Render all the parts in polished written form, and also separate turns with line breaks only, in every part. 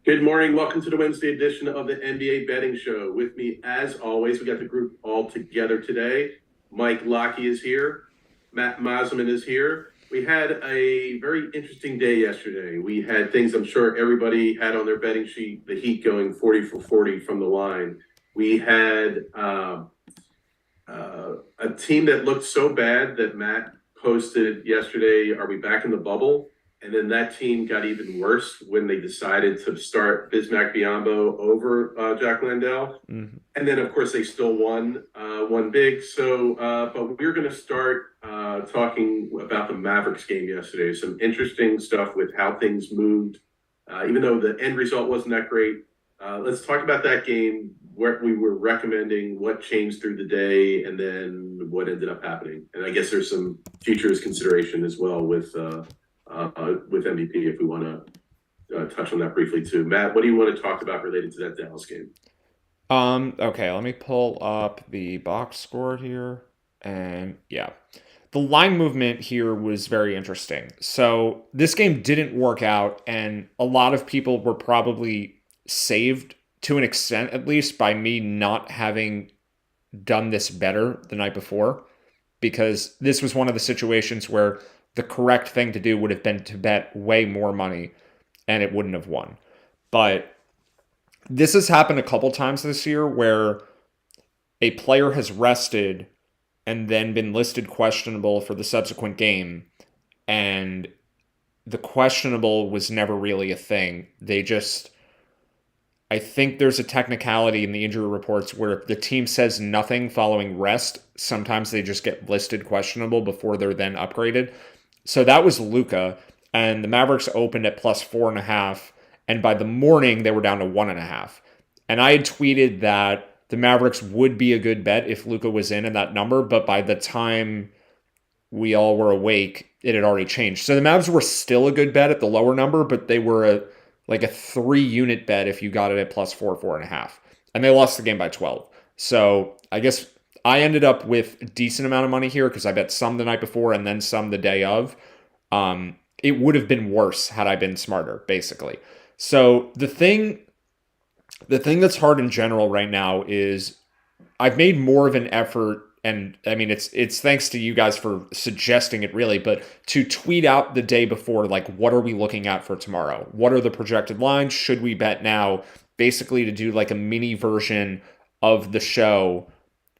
Good morning. Welcome to the Wednesday edition of the NBA Betting Show. With me, as always, we got the group all together today. Mike Lockey is here. Matt Mosman is here. We had a very interesting day yesterday. We had things I'm sure everybody had on their betting sheet. The Heat going 40 for 40 from the line. We had a team that looked so bad that Matt posted yesterday, "Are we back in the bubble?" And then that team got even worse when they decided to start Bismack Biyombo over Jack Landell.
Mm-hmm.
And then, of course, they still won big. But we're going to start talking about the Mavericks game yesterday. Some interesting stuff with how things moved, even though the end result wasn't that great. Let's talk about that game, what we were recommending, what changed through the day, and then what ended up happening. And I guess there's some futures consideration as well with MVP if we want to touch on that briefly too. Matt, what do you want to talk about related to that Dallas game?
Okay, let me pull up the box score here. And yeah, the line movement here was very interesting. So this game didn't work out, and a lot of people were probably saved to an extent, at least, by me not having done this better the night before, because this was one of the situations where the correct thing to do would have been to bet way more money and it wouldn't have won. But this has happened a couple times this year where a player has rested and then been listed questionable for the subsequent game, and the questionable was never really a thing. I think there's a technicality in the injury reports where if the team says nothing following rest, sometimes they just get listed questionable before they're then upgraded. So that was Luka, and the Mavericks opened at plus 4.5, and by the morning they were down to 1.5. And I had tweeted that the Mavericks would be a good bet if Luka was in that number, but by the time we all were awake, it had already changed. So the Mavs were still a good bet at the lower number, but they were a 3 unit bet if you got it at plus 4.5. And they lost the game by 12. So I guess I ended up with a decent amount of money here because I bet some the night before and then some the day of. It would have been worse had I been smarter, basically. So the thing that's hard in general right now is I've made more of an effort, and I mean it's thanks to you guys for suggesting it really, but to tweet out the day before, like, what are we looking at for tomorrow? What are the projected lines? Should we bet now? Basically to do like a mini version of the show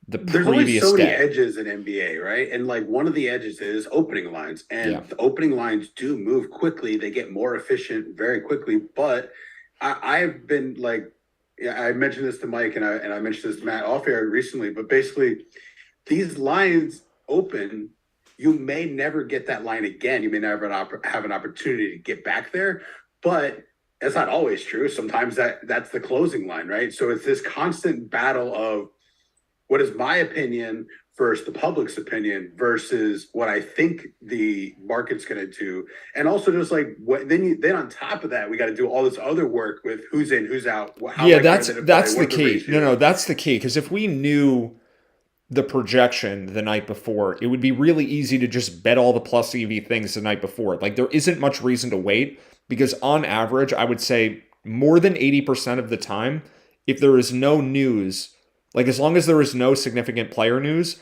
the
There's only
previous
so many
day.
edges in NBA, right? And like one of the edges is opening lines,
Yeah.
and the opening lines do move quickly. They get more efficient very quickly. But I've been like, yeah, I mentioned this to Mike and I mentioned this to Matt off air recently. But basically, these lines open, you may never get that line again. You may never have an opportunity to get back there, but that's not always true. Sometimes that's the closing line, right? So it's this constant battle of what is my opinion versus the public's opinion versus what I think the market's going to do, and also just like what then on top of that we got to do all this other work with who's in, who's out, how
Yeah,
likely are
that's
they to play,
that's
what
the
are the
key. No,
ratios.
that's the key. Because if we knew the projection the night before, it would be really easy to just bet all the plus EV things the night before. Like, there isn't much reason to wait because on average, I would say more than 80% of the time, if there is no news, like as long as there is no significant player news,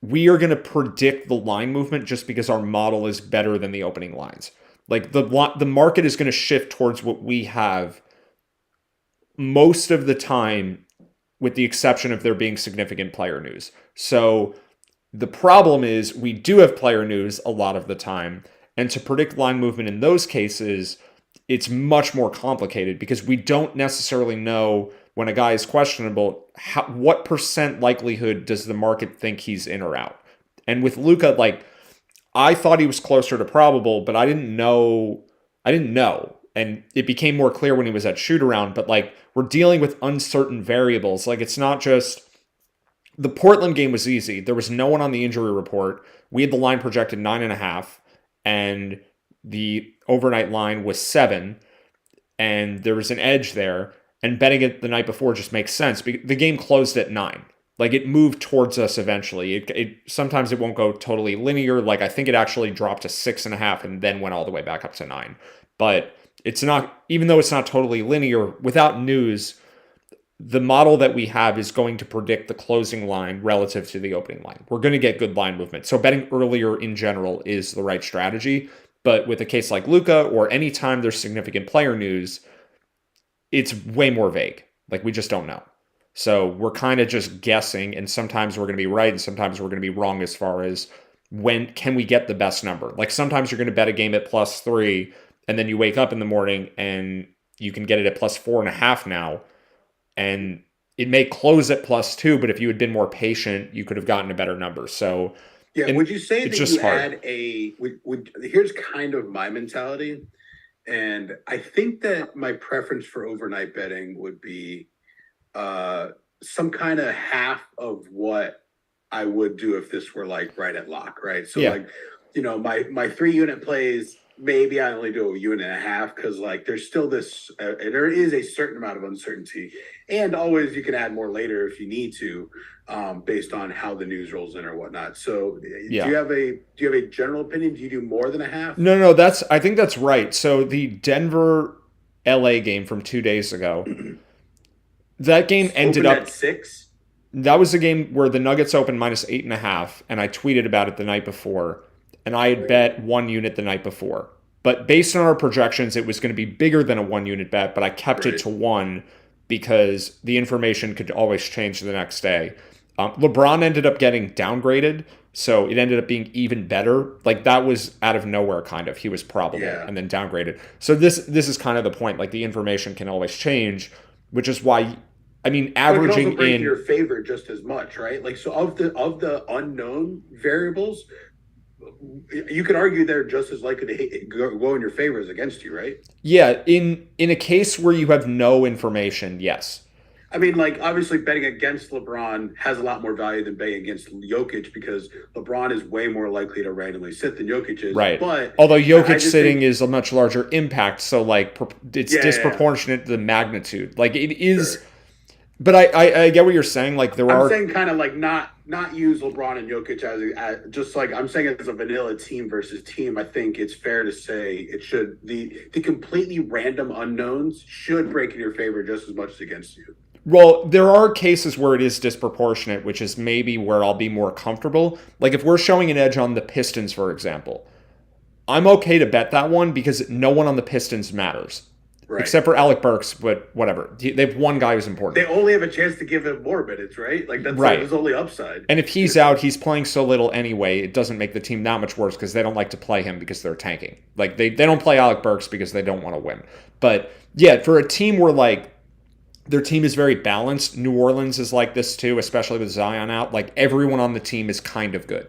we are going to predict the line movement just because our model is better than the opening lines. Like the market is going to shift towards what we have most of the time, with the exception of there being significant player news. So the problem is we do have player news a lot of the time, and to predict line movement in those cases, it's much more complicated because we don't necessarily know when a guy is questionable, what percent likelihood does the market think he's in or out. And with Luka, like, I thought he was closer to probable, but I didn't know. I didn't know. And it became more clear when he was at shoot around. But like, we're dealing with uncertain variables. Like, it's not just the Portland game was easy. There was no one on the injury report. We had the line projected 9.5, and the overnight line was 7, and there was an edge there. And betting it the night before just makes sense. The game closed at 9. Like, it moved towards us eventually. It sometimes it won't go totally linear. Like, I think it actually dropped to 6.5 and then went all the way back up to 9. But it's not, even though it's not totally linear, without news, the model that we have is going to predict the closing line relative to the opening line. We're going to get good line movement. So betting earlier in general is the right strategy. But with a case like Luka, or anytime there's significant player news, it's way more vague. Like, we just don't know. So we're kind of just guessing, and sometimes we're going to be right, and sometimes we're going to be wrong as far as when can we get the best number. Like, sometimes you're going to bet a game at +3, and then you wake up in the morning and you can get it at +4.5 now, and it may close at +2, but if you had been more patient, you could have gotten a better number. So
Yeah, would you say
it's
that
just
you
hard.
add a here's kind of my mentality, and I think that my preference for overnight betting would be some kind of half of what I would do if this were like right at lock, right? So
Yeah.
like, my 3 unit plays, maybe I only do a unit and a half because like there's still this there is a certain amount of uncertainty, and always you can add more later if you need to, based on how the news rolls in or whatnot. So
Yeah.
do you have a general opinion? Do you do more than a half?
No, I think that's right. So the Denver LA game from 2 days ago, that game ended
Opened
up,
at 6.
that was a game where the Nuggets opened -8.5, and I tweeted about it the night before, and I had bet 1 unit the night before. But based on our projections, it was going to be bigger than a 1 unit bet, but I kept it
Right.
to one because the information could always change the next day. LeBron ended up getting downgraded, so it ended up being even better. Like, that was out of nowhere, kind of. He was probable
Yeah.
and then downgraded. So this is kind of the point. Like, the information can always change, which is why, I mean,
But it can also
averaging
break in
in.
your favor just as much, right? Like, so of the unknown variables, you could argue they're just as likely to go in your favor as against you, right?
Yeah, in a case where you have no information, yes.
I mean, like, obviously betting against LeBron has a lot more value than betting against Jokic because LeBron is way more likely to randomly sit than Jokic is.
Right.
But
Although
I
Jokic
just
sitting
think,
is a much larger impact, so like it's
Yeah.
disproportionate to the magnitude. Like, it is,
Sure.
but I get what you're saying. Like, there
I'm
are.
saying kind of like not use LeBron and Jokic as just like I'm saying as a vanilla team versus team. I think it's fair to say it should the completely random unknowns should break in your favor just as much as against you.
Well, there are cases where it is disproportionate, which is maybe where I'll be more comfortable. Like, if we're showing an edge on the Pistons, for example, I'm okay to bet that one because no one on the Pistons matters.
Right.
Except for Alec Burks, but whatever. They have one guy who's important.
They only have a chance to give him more minutes, right? Like that's
Right.
his only upside.
And if he's out, he's playing so little anyway, it doesn't make the team that much worse because they don't like to play him because they're tanking. Like, they don't play Alec Burks because they don't want to win. But yeah, for a team where like their team is very balanced, New Orleans is like this too, especially with Zion out. Like, everyone on the team is kind of good.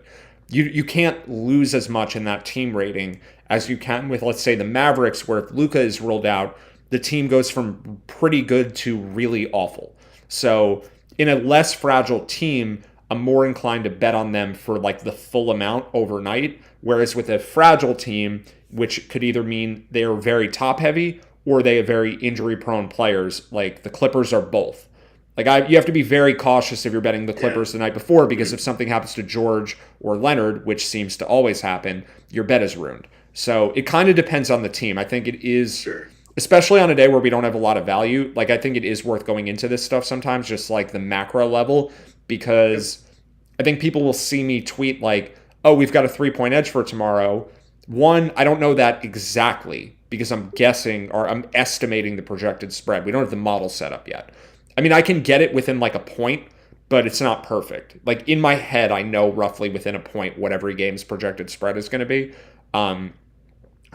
You can't lose as much in that team rating as you can with, let's say, the Mavericks, where if Luka is ruled out, the team goes from pretty good to really awful. So in a less fragile team, I'm more inclined to bet on them for like the full amount overnight. Whereas with a fragile team, which could either mean they are very top heavy or they have very injury prone players, like the Clippers are both. Like, you have to be very cautious if you're betting the Clippers the night before, because if something happens to George or Leonard, which seems to always happen, your bet is ruined. So it kind of depends on the team. I think it is,
Sure.
especially on a day where we don't have a lot of value. Like, I think it is worth going into this stuff sometimes, just like the macro level, because I think people will see me tweet like, "Oh, we've got a 3-point edge for tomorrow." One, I don't know that exactly because I'm guessing or I'm estimating the projected spread. We don't have the model set up yet. I mean, I can get it within like a point, but it's not perfect. Like, in my head, I know roughly within a point what every game's projected spread is going to be.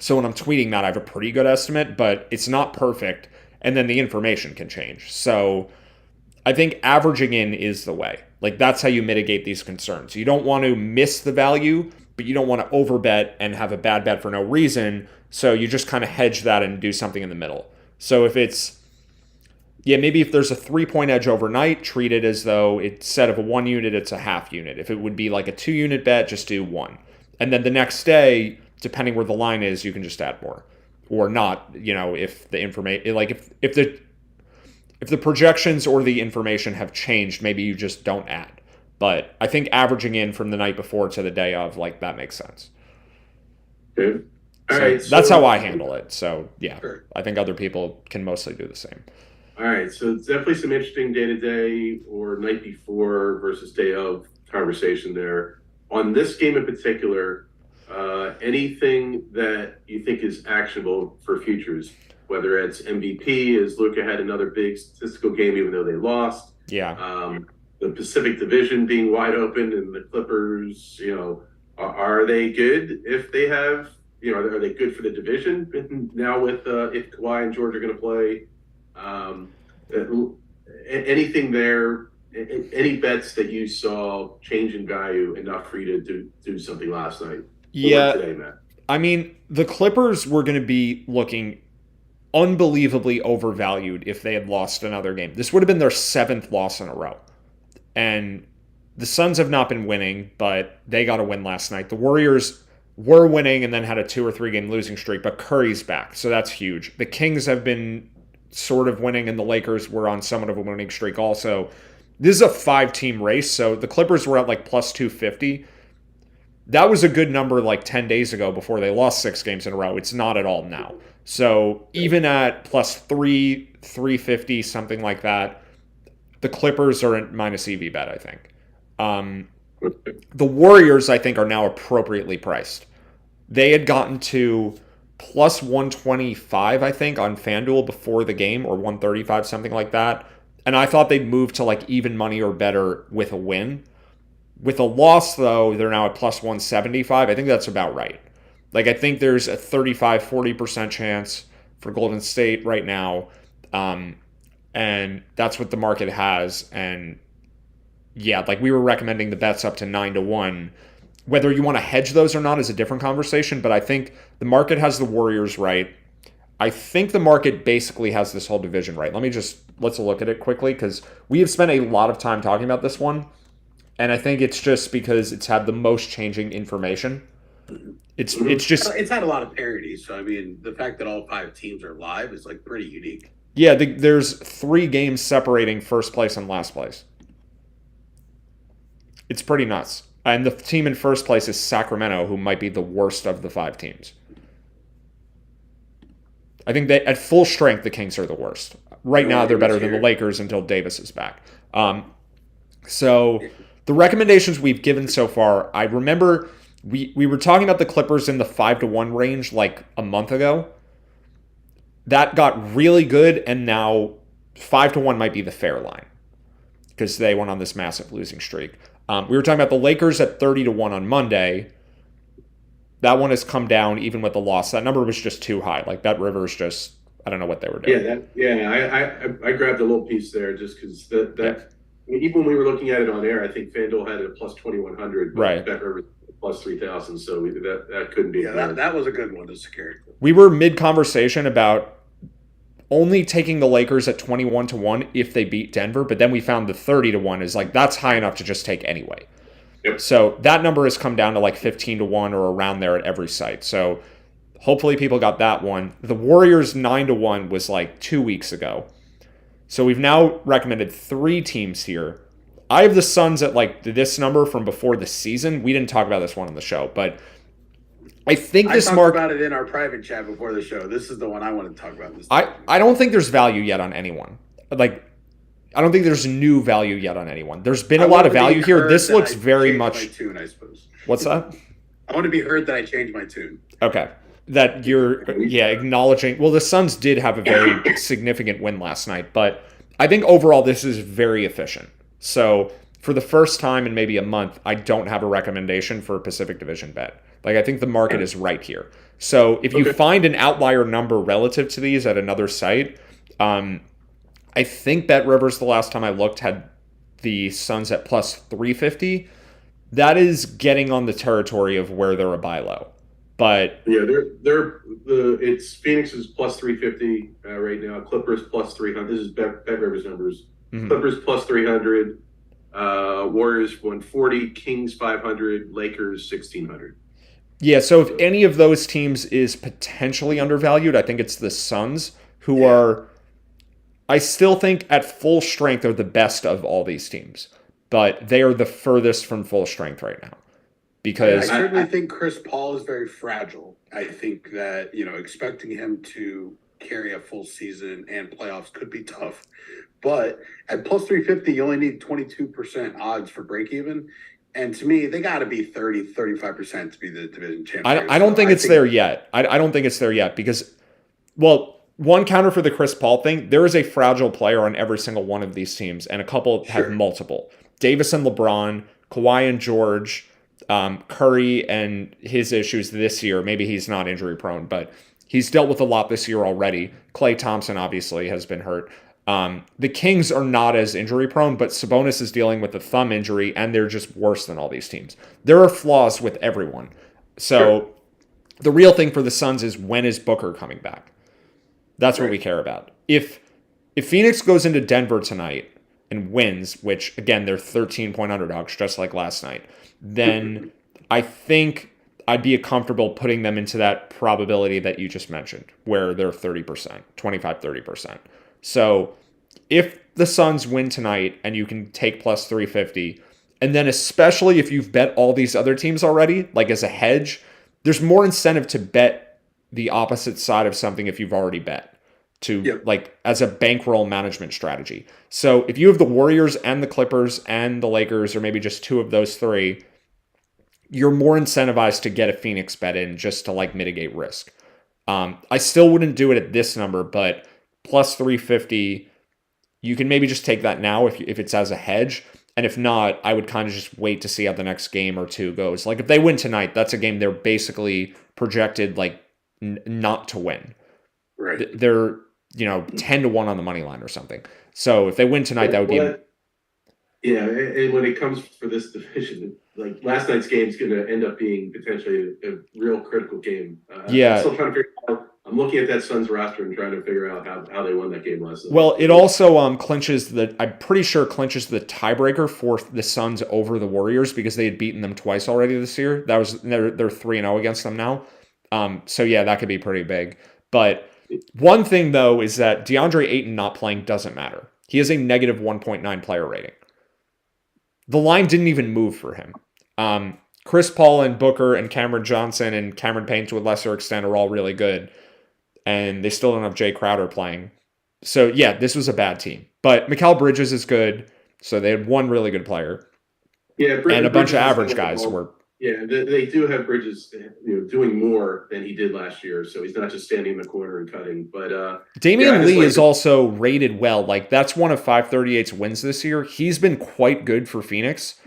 So when I'm tweeting that, I have a pretty good estimate, but it's not perfect. And then the information can change. So I think averaging in is the way. Like, that's how you mitigate these concerns. You don't want to miss the value, but you don't want to overbet and have a bad bet for no reason. So you just kind of hedge that and do something in the middle. So if it's, maybe if there's a 3-point edge overnight, treat it as though instead of a 1 unit, it's a half unit. If it would be like a 2-unit bet, just do 1. And then the next day, depending where the line is, you can just add more. Or not, if the information, like if the projections or the information have changed, maybe you just don't add. But I think averaging in from the night before to the day of, like, that makes sense.
Okay. All
So
right,
that's how
so
I handle it. So yeah,
Sure.
I think other people can mostly do the same.
all right, so it's definitely some interesting day to day or night before versus day of conversation there. On this game in particular, anything that you think is actionable for futures, whether it's MVP, as Luka had another big statistical game, even though they lost.
Yeah.
The Pacific Division being wide open and the Clippers, are they good if they have, are they good for the division now with if Kawhi and George are going to play? Anything there, any bets that you saw change in value enough for you to do something last night?
Yeah.
Or today, Matt?
I mean, the Clippers were going to be looking unbelievably overvalued if they had lost another game. This would have been their 7th loss in a row. And the Suns have not been winning, but they got a win last night. The Warriors were winning and then had a 2 or 3 game losing streak, but Curry's back, so that's huge. The Kings have been sort of winning, and the Lakers were on somewhat of a winning streak also. This is a 5-team race, so the Clippers were at like plus 250. That was a good number like 10 days ago before they lost 6 games in a row. It's not at all now. So even at plus 350, something like that, the Clippers are at minus EV bet, I think. The Warriors, I think, are now appropriately priced. They had gotten to plus 125, I think, on FanDuel before the game, or 135, something like that. And I thought they'd move to like even money or better with a win. With a loss, though, they're now at plus 175. I think that's about right. Like, I think there's a 35-40% chance for Golden State right now. And that's what the market has. And yeah, like we were recommending the bets up to 9-1. Whether you want to hedge those or not is a different conversation, but I think the market has the Warriors right. I think the market basically has this whole division right. Let's look at it quickly, because we have spent a lot of time talking about this one, and I think it's just because it's had the most changing information. It's
had a lot of parity. So I mean, the fact that all 5 teams are live is like pretty unique.
Yeah, there's 3 games separating first place and last place. It's pretty nuts. And the team in first place is Sacramento, who might be the worst of the 5 teams. I think that at full strength, the Kings are the worst. Right now, they're better than the Lakers until Davis is back. So the recommendations we've given so far, I remember we were talking about the Clippers in the 5-1 range like a month ago. That got really good, and now 5-1 might be the fair line because they went on this massive losing streak. We were talking about the Lakers at 30-1 on Monday. That one has come down even with the loss. That number was just too high. Like Bet Rivers just, I don't know what they were doing.
I grabbed a little piece there just because even when we were looking at it on air, I think FanDuel had it at plus 2,100.
Right.
Bet Rivers plus 3,000. So that couldn't be.
Yeah, that was a good one to secure.
We were mid-conversation about only taking the Lakers at 21-1 if they beat Denver, but then we found the 30-1 is like, that's high enough to just take anyway.
Yep.
So that number has come down to like 15-1 or around there at every site. So hopefully people got that one. The Warriors 9-1 was like 2 weeks ago. So we've now recommended 3 teams here. I have the Suns at like this number from before the season. We didn't talk about this one on the show, but I think this
talked about it in our private chat before the show. This is the one I want to talk about.
I don't think there's value yet on anyone. Like, I don't think there's new value yet on anyone. There's been a lot of value here. This looks very much.
My tune, I suppose.
What's that?
I want to be heard that I changed my tune.
Okay. That you're, acknowledging. Well, the Suns did have a very significant win last night, but I think overall this is very efficient. So for the first time in maybe a month, I don't have a recommendation for a Pacific Division bet. Like, I think the market is right here. So if you find an outlier number relative to these at another site, I think Bet Rivers, the last time I looked, had the Suns at plus 350. That is getting on the territory of where they're a buy low. But
yeah, it's Phoenix is plus 350 right now. Clippers plus 300. This is Bet Rivers numbers. Mm-hmm. Clippers plus 300. Warriors 140. Kings 500. Lakers 1,600.
Yeah, so if any of those teams is potentially undervalued, I think it's the Suns, who are, I still think at full strength are the best of all these teams, but they are the furthest from full strength right now. because
I certainly think Chris Paul is very fragile. I think that, expecting him to carry a full season and playoffs could be tough. But at plus 350, you only need 22% odds for break even. And to me, they got to be 35% to be the division champion.
I don't think it's there yet. I don't think it's there yet because, well, one counter for the Chris Paul thing, there is a fragile player on every single one of these teams, and a couple have multiple. Davis and LeBron, Kawhi and George, Curry and his issues this year. Maybe he's not injury prone, but he's dealt with a lot this year already. Klay Thompson obviously has been hurt. The Kings are not as injury prone, but Sabonis is dealing with a thumb injury, and they're just worse than all these teams. There are flaws with everyone. So the real thing for the Suns is, when is Booker coming back? That's what we care about. If Phoenix goes into Denver tonight and wins, which, again, they're 13-point underdogs, just like last night, then I think I'd be comfortable putting them into that probability that you just mentioned, where they're 30%, 25-30%. So if the Suns win tonight and you can take plus 350, and then especially if you've bet all these other teams already, like as a hedge, there's more incentive to bet the opposite side of something if you've already bet, to like as a bankroll management strategy. So if you have the Warriors and the Clippers and the Lakers, or maybe just two of those three, you're more incentivized to get a Phoenix bet in just to like mitigate risk. I still wouldn't do it at this number, but plus 350, you can maybe just take that now if it's as a hedge. And if not, I would kind of just wait to see how the next game or two goes. Like if they win tonight, that's a game they're basically projected like not to win.
Right.
They're 10-1 on the money line or something. So if they win tonight, that would be.
Yeah, and when it comes for this division, like last night's game is going to end up being potentially a real critical game. I'm still trying to figure out. I'm looking at that Suns roster and trying to figure out how they won that game last night.
Well, it also clinches I'm pretty sure clinches the tiebreaker for the Suns over the Warriors, because they had beaten them twice already this year. They're 3-0 against them now. So yeah, that could be pretty big. But one thing though is that DeAndre Ayton not playing doesn't matter. He has a negative 1.9 player rating. The line didn't even move for him. Chris Paul and Booker and Cameron Johnson and Cameron Payne to a lesser extent are all really good. And they still don't have Jay Crowder playing. So, yeah, this was a bad team. But Mikal Bridges is good. So they had one really good player.
Yeah,
and a bunch of average guys were.
Yeah, they do have Bridges doing more than he did last year. So he's not just standing in the corner and cutting. But
Damian Lee is also rated well. Like, that's one of 538's wins this year. He's been quite good for Phoenix.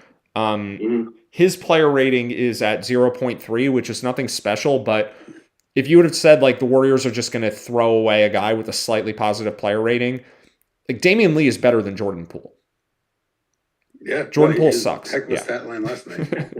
His player rating is at 0.3, which is nothing special, but if you would have said like the Warriors are just going to throw away a guy with a slightly positive player rating, like Damian Lee is better than Jordan Poole.
Yeah,
Jordan Poole sucks.
Heck was stat line last night.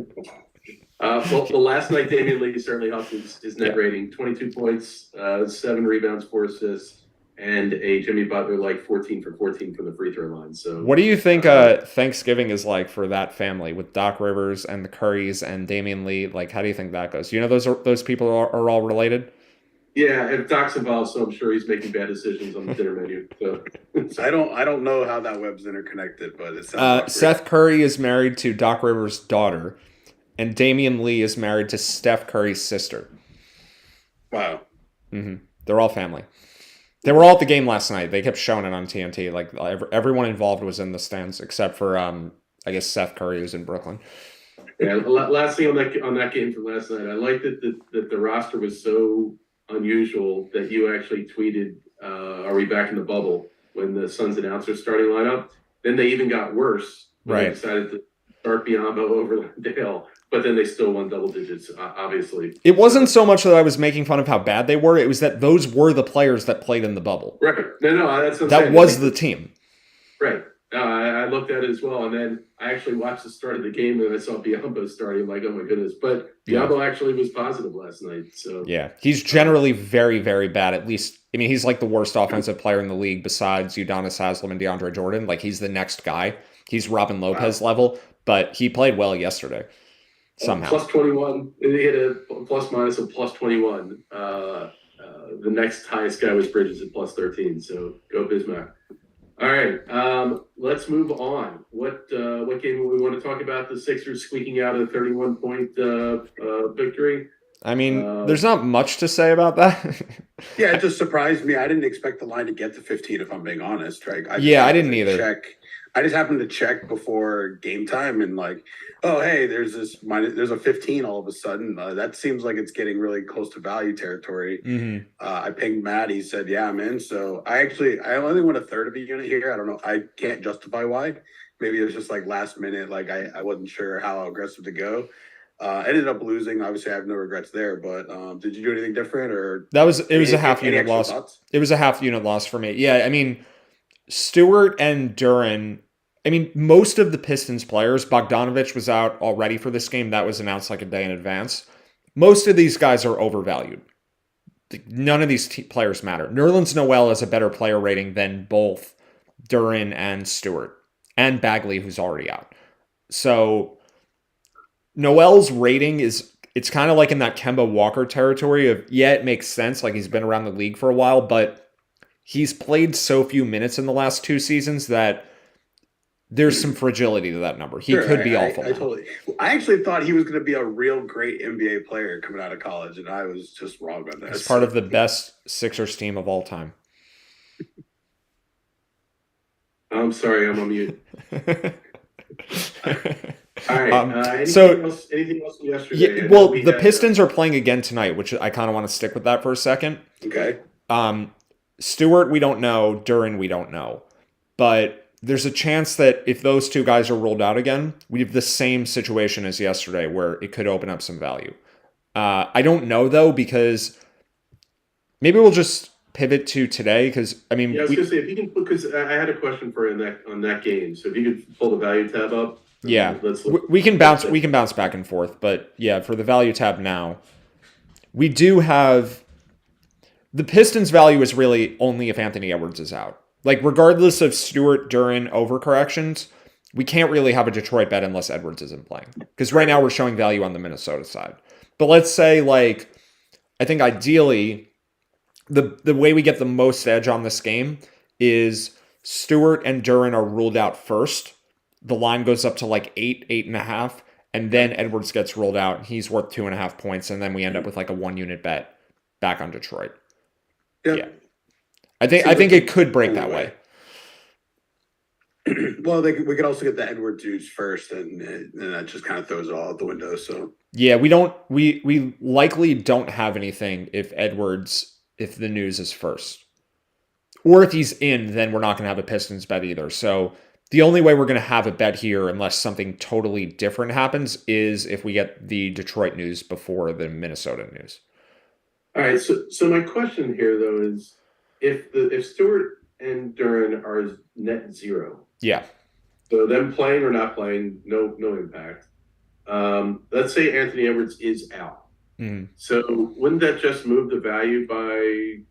Well, last night Damian Lee certainly helped his net rating: 22 points, 7 rebounds, 4 assists, and a Jimmy Butler like 14 for 14 from the free throw line. So,
what do you think Thanksgiving is like for that family with Doc Rivers and the Currys and Damian Lee? Like, how do you think that goes? You know, those people are all related.
Yeah, if Doc's involved, so I'm sure he's making bad decisions on the dinner menu. So
I don't know how that web's interconnected, but it sounds
Seth Curry is married to Doc Rivers' daughter, and Damian Lee is married to Steph Curry's sister.
Wow.
They're all family. They were all at the game last night. They kept showing it on TNT. Like everyone involved was in the stands except for I guess Seth Curry, who's in Brooklyn.
Yeah. Last thing on that game from last night, I liked that the roster was so unusual that you actually tweeted, "Are we back in the bubble?" when the Suns announced their starting lineup. Then they even got worse. They decided to start Biyombo over Landale. But then they still won double digits, obviously.
It wasn't so much that I was making fun of how bad they were. It was that those were the players that played in the bubble.
Right. No, that's what I'm
that
saying.
was the team.
Right. I looked at it as well. And then I actually watched the start of the game and I saw Biyombo starting. I'm like, oh, my goodness. But Biyombo actually was positive last night. So
yeah, he's generally very, very bad. At least, I mean, he's like the worst offensive player in the league besides Udonis Haslem and DeAndre Jordan. Like, he's the next guy. He's Robin Lopez level. But he played well yesterday. Somehow.
Plus 21. They hit a plus minus of plus 21. The next highest guy was Bridges at plus 13. So go Bismack. All right, let's move on. What game we want to talk about? The Sixers squeaking out a 31-point victory.
I mean, there's not much to say about that.
Yeah, it just surprised me. I didn't expect the line to get to 15, if I'm being honest. Right?
I didn't either.
I just happened to check before game time and like, oh hey, there's a 15 all of a sudden. That seems like it's getting really close to value territory.
Mm-hmm.
I pinged Matt. He said, "Yeah, I'm in." So I only went a third of a unit here. I don't know. I can't justify why. Maybe it was just like last minute. Like I wasn't sure how aggressive to go. Ended up losing. Obviously, I have no regrets there. But did you do anything different, or
it was a half unit loss? Thoughts? It was a half unit loss for me. Yeah, I mean, Stewart and Duren. I mean, most of the Pistons players, Bogdanovich was out already for this game. That was announced like a day in advance. Most of these guys are overvalued. None of these players matter. Nerlens Noel has a better player rating than both Duren and Stewart, and Bagley, who's already out. So Noel's rating it's kind of like in that Kemba Walker territory of, yeah, it makes sense. Like he's been around the league for a while, but he's played so few minutes in the last 2 seasons that there's some fragility to that number. He could be awful.
I actually thought he was going to be a real great NBA player coming out of college, and I was just wrong on that.
He's part of the best Sixers team of all time.
I'm sorry, I'm on mute. All right. Anything else from yesterday?
Yeah, well, the Pistons are playing again tonight, which I kind of want to stick with that for a second.
Okay.
Stewart, we don't know. Duren, we don't know. But there's a chance that if those 2 guys are ruled out again, we have the same situation as yesterday where it could open up some value. I don't know, though, because maybe we'll just pivot to today because, I mean...
Yeah, I was going to say, if you can... Because I had a question for you on that game. So if you could pull the value tab up.
Yeah, we can bounce back and forth. But yeah, for the value tab now, we do have... The Pistons' value is really only if Anthony Edwards is out. Like, regardless of Stewart, Duren overcorrections, we can't really have a Detroit bet unless Edwards isn't playing. Because right now we're showing value on the Minnesota side. But let's say, like, I think ideally, the way we get the most edge on this game is Stewart and Duren are ruled out first. The line goes up to like 8.5, and then Edwards gets ruled out. He's worth 2.5 points, and then we end up with like a 1-unit bet back on Detroit.
Yep.
Yeah. I think it could break that way.
Well, we could also get the Edwards juice first, and that just kind of throws it all out the window. So
yeah, we likely don't have anything if the news is first, or if he's in, then we're not going to have a Pistons bet either. So the only way we're going to have a bet here, unless something totally different happens, is if we get the Detroit news before the Minnesota news.
All right. So my question here though is, if Stewart and Duren are net zero,
yeah.
So them playing or not playing, no impact. Let's say Anthony Edwards is out.
Mm-hmm.
So wouldn't that just move the value by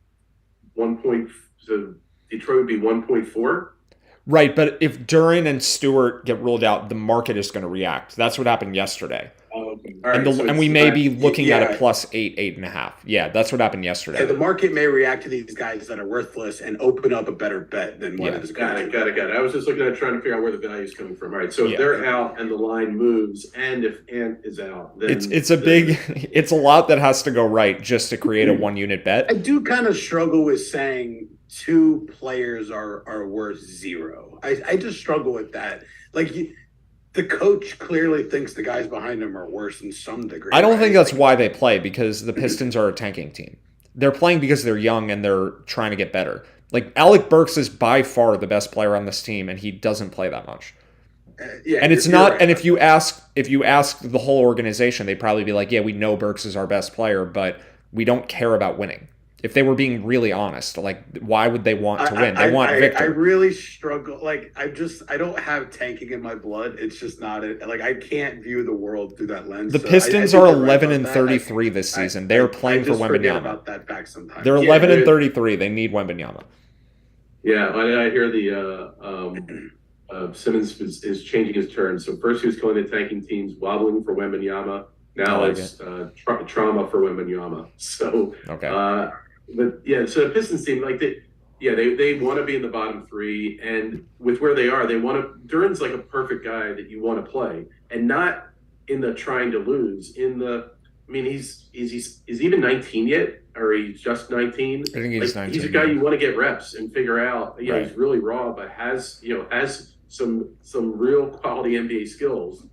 1 point? So Detroit would be 1.4.
Right, but if Duren and Stewart get ruled out, the market is going to react. That's what happened yesterday.
Okay.
And we may be looking at a plus 8.5. Yeah, that's what happened yesterday.
Yeah, the market may react to these guys that are worthless and open up a better bet than what is going.
Got it. I was just looking at trying to figure out where the value is coming from. All right, so if they're out and the line moves, and if Ant is out, then
it's a lot that has to go right just to create a 1-unit bet.
I do kind of struggle with saying 2 players are worth 0. I just struggle with that. Like the coach clearly thinks the guys behind him are worse in some degree.
I don't think that's why they play, because the Pistons are a tanking team. They're playing because they're young and they're trying to get better. Like, Alec Burks is by far the best player on this team, and he doesn't play that much. And it's not. Right. And if you ask the whole organization, they'd probably be like, "Yeah, we know Burks is our best player, but we don't care about winning." If they were being really honest, like, why would they want to win? They want victory.
I really struggle. Like, I don't have tanking in my blood. It's just not it. Like, I can't view the world through that lens.
The Pistons are 11-33 this season. They are playing for Wembanyama.
About that back sometimes.
They're 11-33. They need Wembanyama.
Yeah, I hear the Simmons is changing his turn. So first he was calling it tanking teams, wobbling for Wembanyama. Now it's trauma for Wembanyama. So
okay.
But yeah, so the Pistons team, like Yeah, they want to be in the bottom three, and with where they are, they want to. Duran's like a perfect guy that you want to play, and not in the trying to lose. In the, I mean, he's even 19 yet, or he's just 19.
I think he's 19.
He's a guy you want to get reps and figure out. Yeah,
Right.
he's really raw, but has some real quality NBA skills.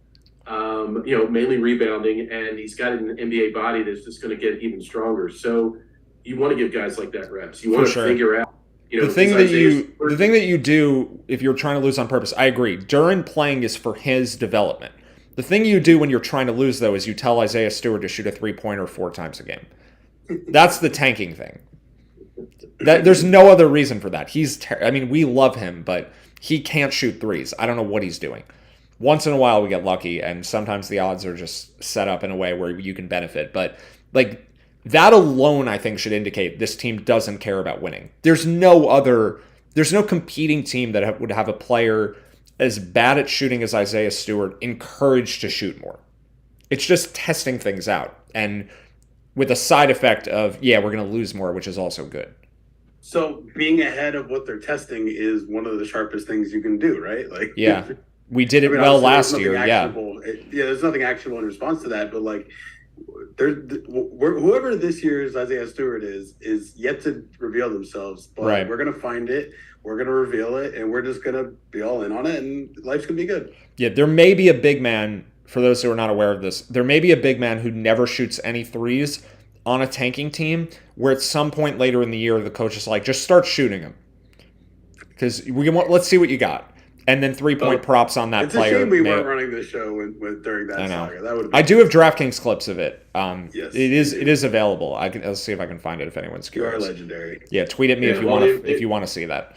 Mainly rebounding, and he's got an NBA body that's just going to get even stronger. So you want to give guys like that reps. You want to figure out.
The thing that you do if you're trying to lose on purpose, I agree. Duran playing is for his development. The thing you do when you're trying to lose, though, is you tell Isaiah Stewart to shoot a 3-pointer 4 times a game. That's the tanking thing. There's no other reason for that. We love him, but he can't shoot threes. I don't know what he's doing. Once in a while we get lucky, and sometimes the odds are just set up in a way where you can benefit. But that alone, I think, should indicate this team doesn't care about winning. There's no competing team that would have a player as bad at shooting as Isaiah Stewart encouraged to shoot more. It's just testing things out, and with a side effect of, we're going to lose more, which is also good.
So being ahead of what they're testing is one of the sharpest things you can do, right?
We did it well last year.
There's nothing actionable in response to that, but whoever this year's Isaiah Stewart is yet to reveal themselves. But we're gonna find it, we're gonna reveal it, and we're just gonna be all in on it, and life's gonna be good.
Yeah, there may be a big man. For those who are not aware of this, there may be a big man who never shoots any threes on a tanking team, where at some point later in the year the coach is like, just start shooting them, because let's see what you got. And then 3-point props on that player.
It's a shame we weren't running the show during that saga. That would.
I do have DraftKings clips of it.
Yes,
it is available. I'll see if I can find it if anyone's curious.
You are legendary.
Yeah, tweet at me if you want to see that.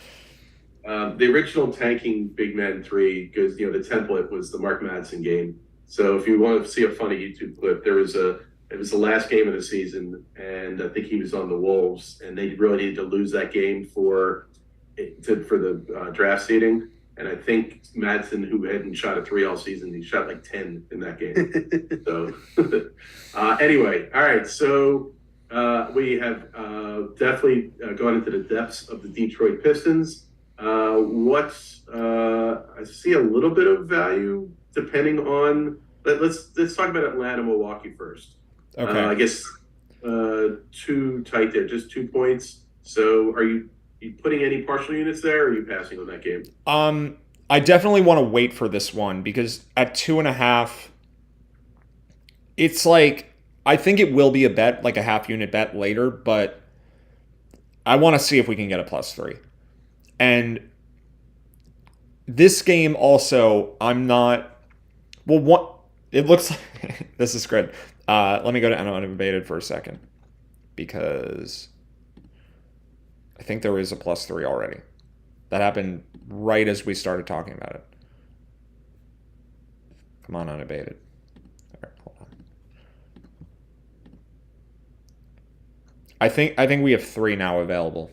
The original tanking big man 3, because the template was the Mark Madsen game. So if you want to see a funny YouTube clip, it was the last game of the season, and I think he was on the Wolves, and they really needed to lose that game for the draft seeding. And I think Madsen, who hadn't shot a 3 all season, he shot like 10 in that game. So anyway, all right. So we have definitely gone into the depths of the Detroit Pistons. I see a little bit of value depending on. Let's talk about Atlanta, Milwaukee first.
Okay.
I guess too tight there, just 2 points. So are you putting any partial units there, or are you passing on that game?
I definitely want to wait for this one, because at 2.5, it's I think it will be a bet, like a half unit bet later, but I want to see if we can get a +3. And this game also, I'm not. Well, what it looks like. This is good. Let me go to unabated for a second, because I think there is a +3 already. That happened right as we started talking about it. Come on, unabated. All right, hold on. I think we have 3 now available.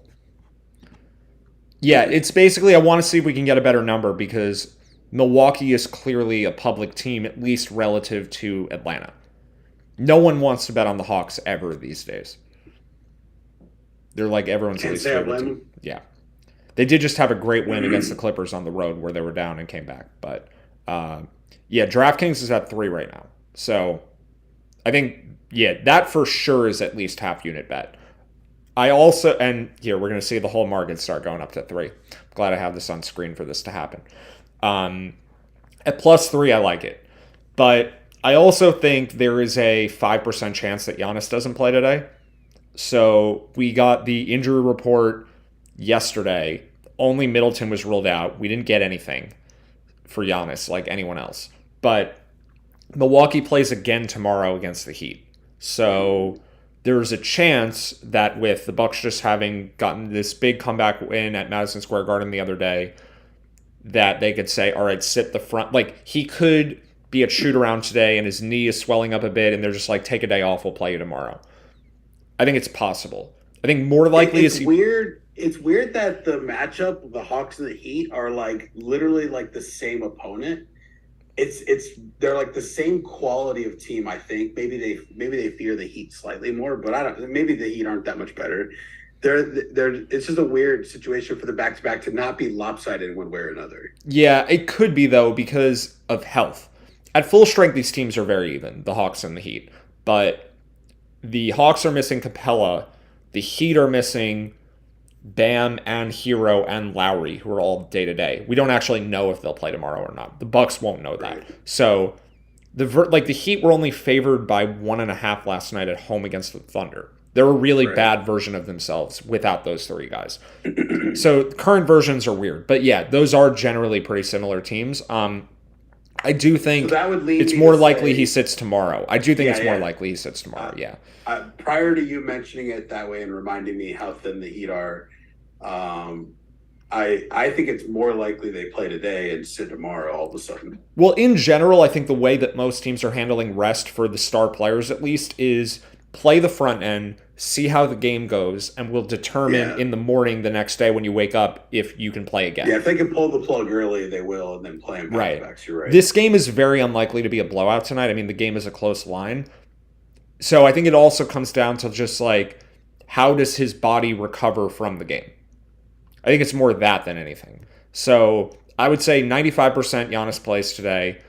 Yeah, it's basically, I want to see if we can get a better number, because Milwaukee is clearly a public team, at least relative to Atlanta. No one wants to bet on the Hawks ever these days. They're like everyone's least favorite team. Yeah. They did just have a great win against the Clippers on the road where they were down and came back. But, DraftKings is at 3 right now. So, I think, that for sure is at least half unit bet. I also, and here, we're going to see the whole market start going up to 3. I'm glad I have this on screen for this to happen. At +3, I like it. But I also think there is a 5% chance that Giannis doesn't play today. So we got the injury report yesterday. Only Middleton was ruled out. We didn't get anything for Giannis like anyone else. But Milwaukee plays again tomorrow against the Heat. So there's a chance that with the Bucks just having gotten this big comeback win at Madison Square Garden the other day, that they could say, all right, sit the front. Like, he could be at shoot-around today and his knee is swelling up a bit, and they're just like, take a day off, we'll play you tomorrow. I think it's possible. I think more likely
it's weird. It's weird that the matchup of the Hawks and the Heat are like literally like the same opponent. They're like the same quality of team. I think maybe they fear the Heat slightly more, but I don't. Maybe the Heat aren't that much better. It's just a weird situation for the back to back to not be lopsided one way or another.
Yeah, it could be though because of health. At full strength, these teams are very even, the Hawks and the Heat. But the Hawks are missing Capella. The Heat are missing Bam and Hero and Lowry, who are all day to day. We don't actually know if they'll play tomorrow or not. The Bucks won't know that.
Right.
So the Heat were only favored by 1.5 last night at home against the Thunder. They're a really
Right.
bad version of themselves without those three guys. So current versions are weird, but yeah, those are generally pretty similar teams. I do
So
think
that would lead
it's
me
more
to
likely
say,
he sits tomorrow. I do think
Yeah,
it's more
yeah.
likely he sits tomorrow. Yeah.
Prior to you mentioning it that way and reminding me how thin the Heat are, I think it's more likely they play today and sit tomorrow all of a sudden.
Well, in general, I think the way that most teams are handling rest for the star players, at least, is play the front end, see how the game goes, and we'll determine
Yeah.
in the morning the next day when you wake up if you can play again.
Yeah, if they can pull the plug early, they will, and then play them back
Right.
to backs. You're right.
This game is very unlikely to be a blowout tonight. I mean, the game is a close line. So I think it also comes down to just like, how does his body recover from the game? I think it's more that than anything. So I would say 95% Giannis plays today,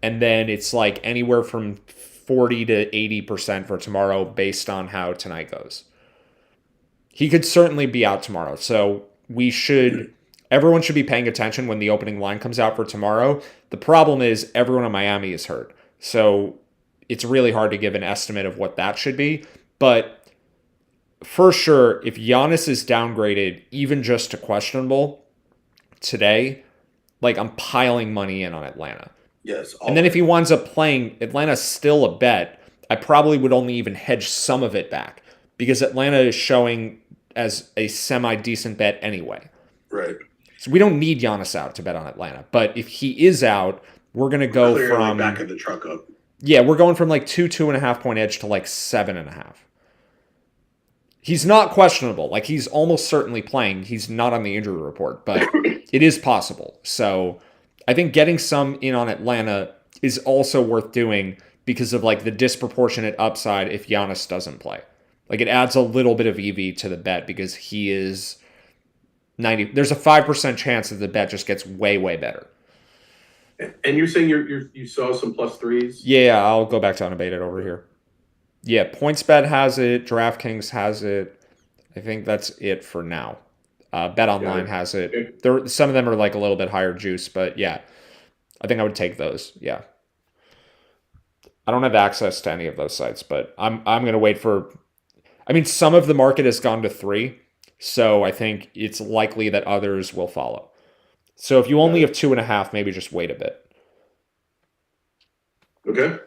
and then it's like anywhere from 40 to 80% for tomorrow based on how tonight goes. He could certainly be out tomorrow. So everyone should be paying attention when the opening line comes out for tomorrow. The problem is everyone in Miami is hurt. So it's really hard to give an estimate of what that should be. But for sure, if Giannis is downgraded even just to questionable today, like I'm piling money in on Atlanta.
Yes.
And then if he winds up playing, Atlanta's still a bet. I probably would only even hedge some of it back because Atlanta is showing as a semi-decent bet anyway.
Right.
So we don't need Giannis out to bet on Atlanta. But if he is out, we're going to go
Clearly
from...
back of the truck up.
Yeah, we're going from like 2.5 point edge to like 7.5. He's not questionable. Like, he's almost certainly playing. He's not on the injury report, but it is possible. So I think getting some in on Atlanta is also worth doing because of like the disproportionate upside if Giannis doesn't play. Like, it adds a little bit of EV to the bet because he is 90. There's a 5% chance that the bet just gets way, way better.
And you're saying you saw some plus threes?
Yeah, I'll go back to unabated over here. Yeah, PointsBet has it. DraftKings has it. I think that's it for now. BetOnline has it. Some of them are like a little bit higher juice, but yeah, I think I would take those. Yeah, I don't have access to any of those sites, but I'm gonna wait for. I mean, some of the market has gone to 3, so I think it's likely that others will follow. So if you only have 2.5, maybe just wait a bit.
Okay.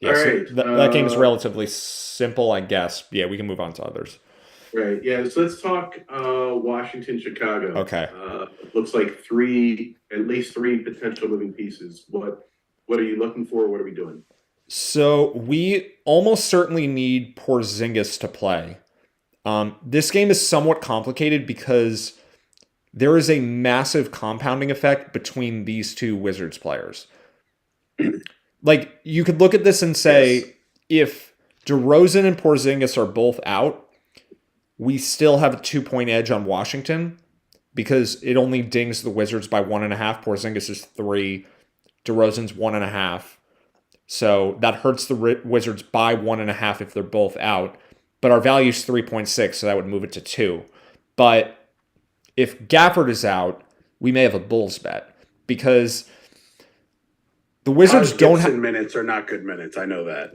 Yeah, so
Alright,
that game is relatively simple, I guess. Yeah, we can move on to others.
Right. Yeah. So let's talk Washington, Chicago.
Okay.
Looks like at least three potential moving pieces. What are you looking for? What are we doing?
So we almost certainly need Porzingis to play. This game is somewhat complicated because there is a massive compounding effect between these two Wizards players. Like, you could look at this and say, if DeRozan and Porzingis are both out, we still have a 2-point edge on Washington because it only dings the Wizards by 1.5. Porzingis is 3. DeRozan's 1.5. So that hurts the Wizards by 1.5 if they're both out. But our value is 3.6, so that would move it to 2. But if Gafford is out, we may have a Bulls bet because the Wizards don't have
minutes are not good minutes. I know that.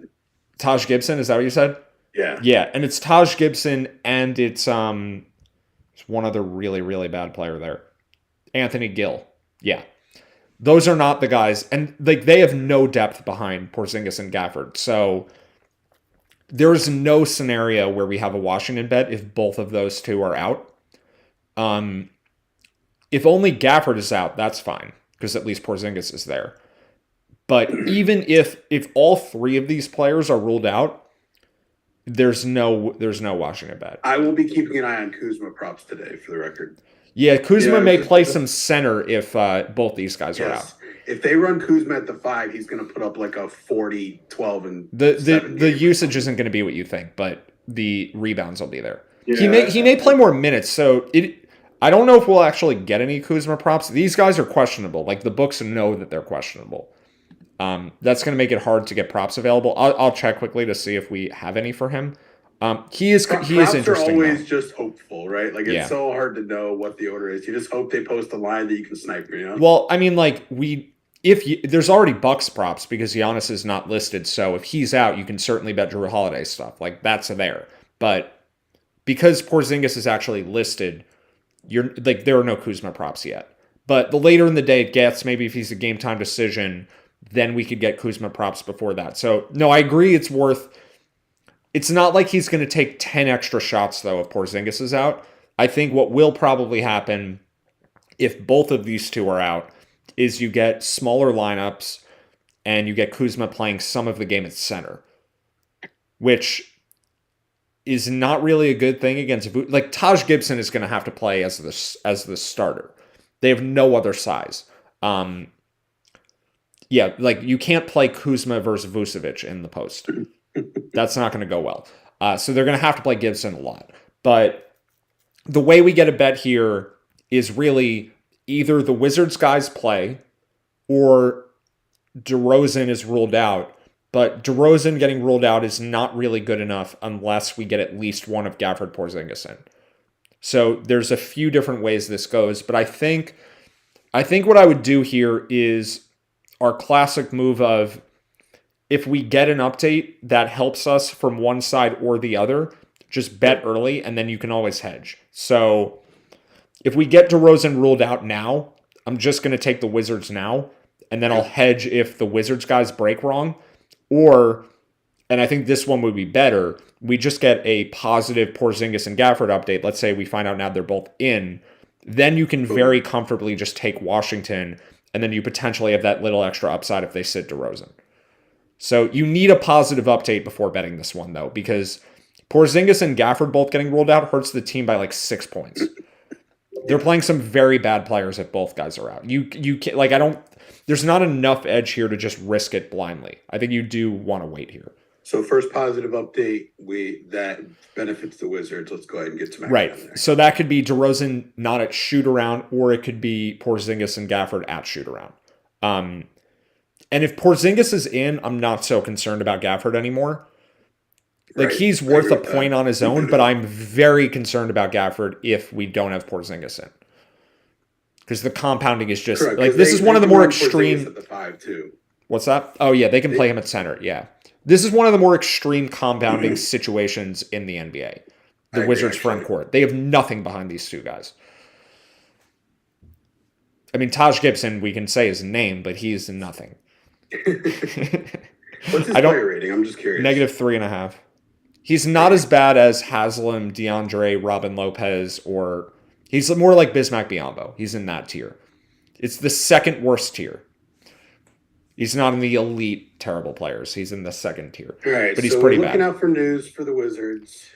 Taj Gibson. Is that what you said?
Yeah.
Yeah, and it's Taj Gibson, and it's one other really, really bad player there, Anthony Gill. Yeah, those are not the guys, and like they have no depth behind Porzingis and Gafford. So there's no scenario where we have a Washington bet if both of those two are out. If only Gafford is out, that's fine because at least Porzingis is there. But even if all three of these players are ruled out, there's no Washington bet.
I will be keeping an eye on Kuzma props today, for the record.
Yeah, Kuzma may play some center if both these guys are out.
If they run Kuzma at the 5, he's going to put up like a 40, 12, and
The usage isn't going to be what you think, but the rebounds will be there.
Yeah.
He may play more minutes, so I don't know if we'll actually get any Kuzma props. These guys are questionable. Like the books know that they're questionable. That's going to make it hard to get props available. I'll check quickly to see if we have any for him. He is interesting.
Are always
though.
just hopeful, right? Like it's so hard to know what the order is. You just hope they post a line that you can snipe. You know.
Well, I mean, like there's already Bucks props because Giannis is not listed. So if he's out, you can certainly bet Drew Holiday stuff. Like that's there. But because Porzingis is actually listed, there are no Kuzma props yet. But the later in the day it gets, maybe if he's a game time decision, then we could get Kuzma props before that. So no, I agree. It's not like he's going to take 10 extra shots though if Porzingis is out. I think what will probably happen if both of these two are out is you get smaller lineups and you get Kuzma playing some of the game at center, which is not really a good thing against like Taj Gibson is going to have to play as the starter. They have no other size. Yeah, like you can't play Kuzma versus Vucevic in the post. That's not going to go well. So they're going to have to play Gibson a lot. But the way we get a bet here is really either the Wizards guys play or DeRozan is ruled out. But DeRozan getting ruled out is not really good enough unless we get at least one of Gafford Porzingis in. So there's a few different ways this goes. But I think what I would do here is our classic move of if we get an update that helps us from one side or the other, just bet early and then you can always hedge. So if we get DeRozan ruled out now, I'm just going to take the Wizards now and then I'll hedge if the Wizards guys break wrong. Or, and I think this one would be better, we just get a positive Porzingis and Gafford update. Let's say we find out now they're both in. Then you can very comfortably just take Washington and then you potentially have that little extra upside if they sit DeRozan. So you need a positive update before betting this one, though, because Porzingis and Gafford both getting ruled out hurts the team by like 6 points. They're playing some very bad players if both guys are out. You can't, like, there's not enough edge here to just risk it blindly. I think you do want to wait here.
So first positive update, that benefits the Wizards. Let's go ahead and get to
right. So that could be DeRozan not at shoot around, or it could be Porzingis and Gafford at shoot around. And if Porzingis is in, I'm not so concerned about Gafford anymore. Like he's worth a point on his own, but I'm very concerned about Gafford if we don't have Porzingis in. Because the compounding is just like this is one of the more extreme.
At the 5 too.
What's that? Oh yeah, they can play him at center. Yeah, this is one of the more extreme compounding situations in the NBA. The Wizards front court, they have nothing behind these two guys. I mean, Taj Gibson, we can say his name, but he's nothing.
What's his player rating? I'm just curious.
-3.5. He's not as bad as Haslam, DeAndre, Robin Lopez, or he's more like Bismack Biyombo. He's in that tier. It's the second worst tier. He's not in the elite terrible players. He's in the second tier.
All right,
but he's pretty bad.
Looking out for news for the Wizards.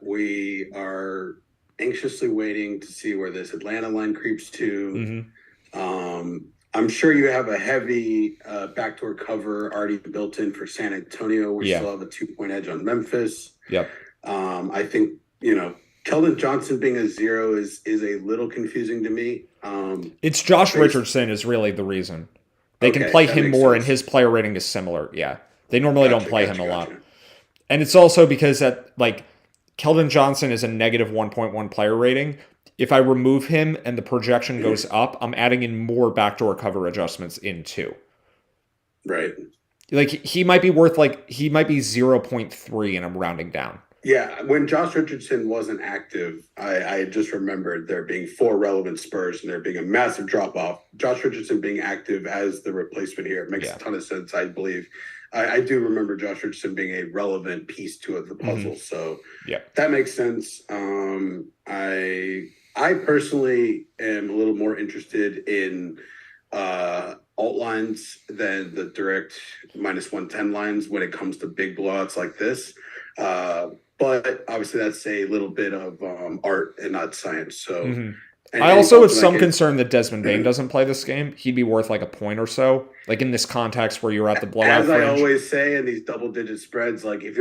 We are anxiously waiting to see where this Atlanta line creeps to. Mm-hmm. I'm sure you have a heavy backdoor cover already built in for San Antonio. We still have a 2-point edge on Memphis.
Yep.
I think, Keldon Johnson being a 0 is a little confusing to me.
It's Josh Richardson is really the reason. They can play him more, and his player rating is similar. Yeah. They normally don't play him a lot. And it's also because Keldon Johnson is a -1.1 player rating. If I remove him and the projection goes up, I'm adding in more backdoor cover adjustments in too.
Right.
Like he might be worth he might be 0.3 and I'm rounding down.
Yeah. When Josh Richardson wasn't active, I just remembered there being 4 relevant Spurs and there being a massive drop off. Josh Richardson being active as the replacement here makes a ton of sense, I believe. I do remember Josh Richardson being a relevant piece to the puzzle. Mm-hmm. So that makes sense. I personally am a little more interested in alt lines than the direct -110 lines when it comes to big blowouts like this. But obviously that's a little bit of art and not science. So
I
And
also have
something
some
like
concern that Desmond Bain doesn't play this game. He'd be worth like a point or so, like in this context where you're at the blowout
as I
fringe.
always say in these double-digit spreads, like if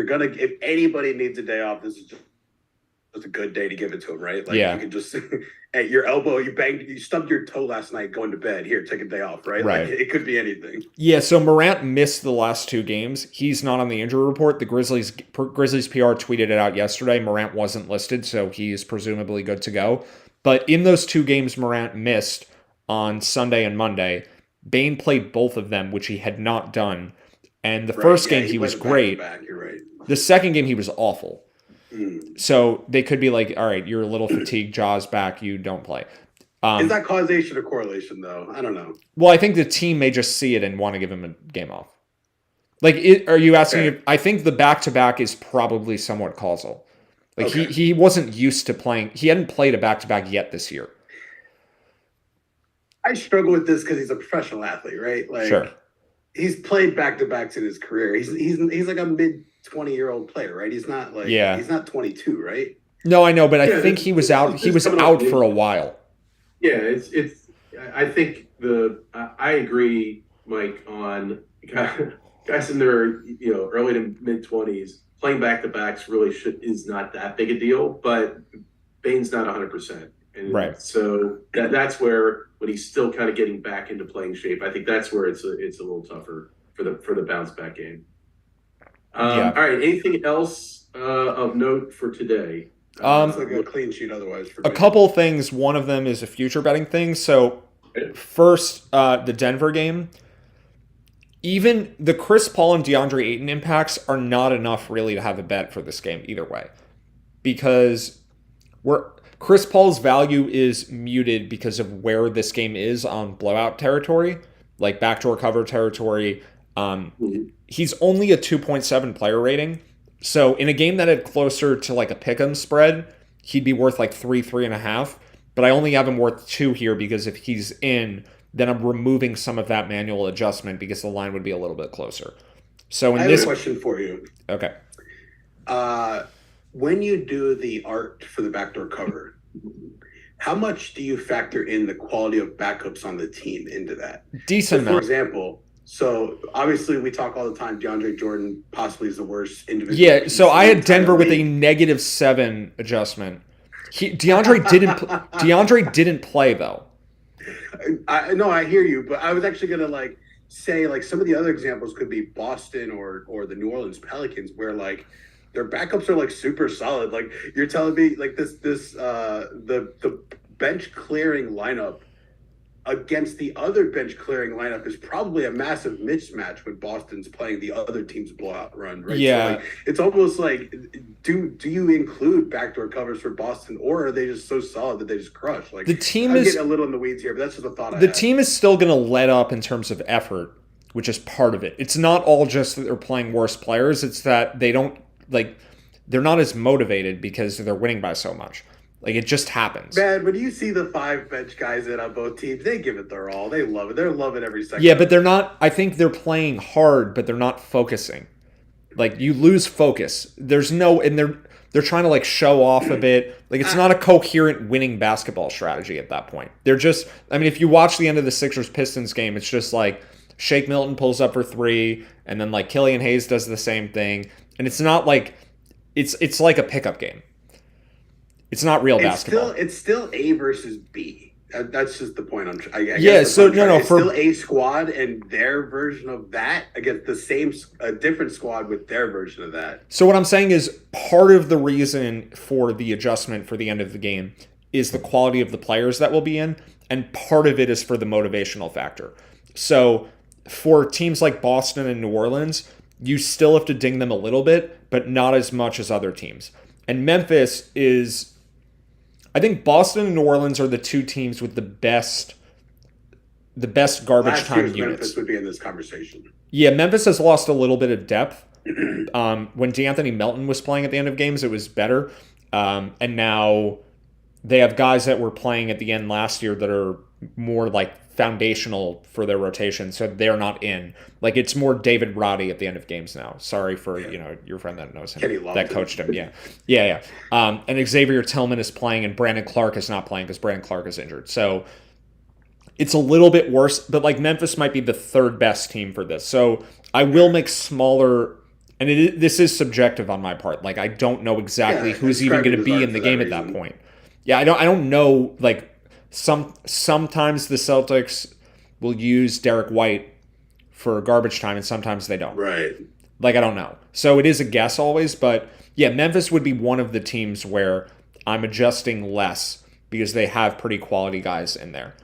anybody needs a day off, this is just a good day to give it to him, right? Like
Yeah.
you can just at your elbow, you stubbed your toe last night going to bed. Here, take a day off, right?
Right.
Like it could be anything.
Yeah, so Morant missed the last 2 games. He's not on the injury report. The Grizzlies PR tweeted it out yesterday. Morant wasn't listed, so he is presumably good to go. But in those 2 games Morant missed on Sunday and Monday, Bane played both of them, which he had not done. And the first game he was great.
You're right.
The second game he was awful.
Mm.
So they could be like, all right, you're a little fatigued, Jaws back, you don't play.
Is that causation or correlation, though? I don't know.
Well, I think the team may just see it and want to give him a game off. Like, are you asking
Okay.
if I think the back-to-back is probably somewhat causal. Like,
Okay.
he wasn't used to playing. He hadn't played a back-to-back yet this year.
I struggle with this because he's a professional athlete, right? Like,
Sure.
he's played back-to-backs in his career. He's like a mid-20-year-old player, right? He's not like
Yeah.
he's not 22, right?
No, I know, but I
Yeah,
think he was out. He was
coming off
out
the
for a while.
Yeah, I think I agree, Mike, on guys in their early to mid-20s playing back-to-backs really is not that big a deal, but Bane's not 100%. And
Right.
so that's where, when he's still kind of getting back into playing shape, I think that's where it's a little tougher for the bounce back game.
Yeah.
All right. Anything else of note for today?
It's like a clean sheet otherwise. For
A
me.
couple things. One of them is a future betting thing. So, first, the Denver game. Even the Chris Paul and DeAndre Ayton impacts are not enough really to have a bet for this game either way. Because Chris Paul's value is muted because of where this game is on blowout territory, like backdoor cover territory. He's only a 2.7 player rating. So in a game that had closer to like a pick'em spread, he'd be worth like 3.5. But I only have him worth 2 here because if he's in, then I'm removing some of that manual adjustment because the line would be a little bit closer. So
I
in
have
this,
a question for you.
okay,
When you do the art for the backdoor cover, how much do you factor in the quality of backups on the team into that?
decent
For
amount.
example, so obviously we talk all the time, DeAndre Jordan possibly is the worst individual.
Yeah,
piece
so
in
I
the
had Denver
entire
with a
league.
-7 adjustment. DeAndre didn't play though.
I hear you, but I was actually gonna like say like some of the other examples could be Boston or the New Orleans Pelicans, where like their backups are like super solid. Like you're telling me like the bench clearing lineup against the other bench clearing lineup is probably a massive mismatch when Boston's playing the other team's blowout run, right?
Yeah.
So, like, it's almost like do you include backdoor covers for Boston, or are they just so solid that they just crush? Like
The team
I'm
is
getting a little in the weeds here, but that's just a thought I
the
had.
team is still going to let up in terms of effort, which is part of it. It's not all just that they're playing worse players. It's that they don't they're not as motivated because they're winning by so much. Like it just happens.
Man, when you see the 5 bench guys in on both teams, they give it their all. They love it. They're loving every second.
Yeah, but they're not. I think they're playing hard, but they're not focusing. Like you lose focus. There's no, and they're trying to like show off a bit. Like it's not a coherent winning basketball strategy at that point. They're just. I mean, if you watch the end of the Sixers Pistons game, it's just like Shake Milton pulls up for 3, and then like Killian Hayes does the same thing, and it's not like it's like a pickup game. It's not real basketball.
It's still A versus B. That's just the point. I guess
Yeah,
that's
so
what I'm
no,
trying-
no,
it's
for-
still a squad and their version of that against the same, a different squad with their version of that.
So what I'm saying is part of the reason for the adjustment for the end of the game is the quality of the players that will be in, and part of it is for the motivational factor. So for teams like Boston and New Orleans, you still have to ding them a little bit, but not as much as other teams. And Memphis is, I think Boston and New Orleans are the 2 teams with the best garbage
Last
time
year's
units.
Memphis would be in this conversation.
Yeah, Memphis has lost a little bit of depth. When DeAnthony Melton was playing at the end of games, it was better. And now they have guys that were playing at the end last year that are more like foundational for their rotation, so they're not in. Like, it's more David Roddy at the end of games now. Sorry for, your friend that knows him,
Kenny
that coached him. Yeah. And Xavier Tillman is playing, and Brandon Clark is not playing because Brandon Clark is injured. So it's a little bit worse, but like Memphis might be the third best team for this. So I will make smaller, and this is subjective on my part. Like, I don't know exactly who's even going to be in the game at that point. Yeah, I don't know. Like, sometimes the Celtics will use Derek White for garbage time, and sometimes they don't.
Right.
Like, I don't know. So it is a guess always, but yeah, Memphis would be one of the teams where I'm adjusting less because they have pretty quality guys in there.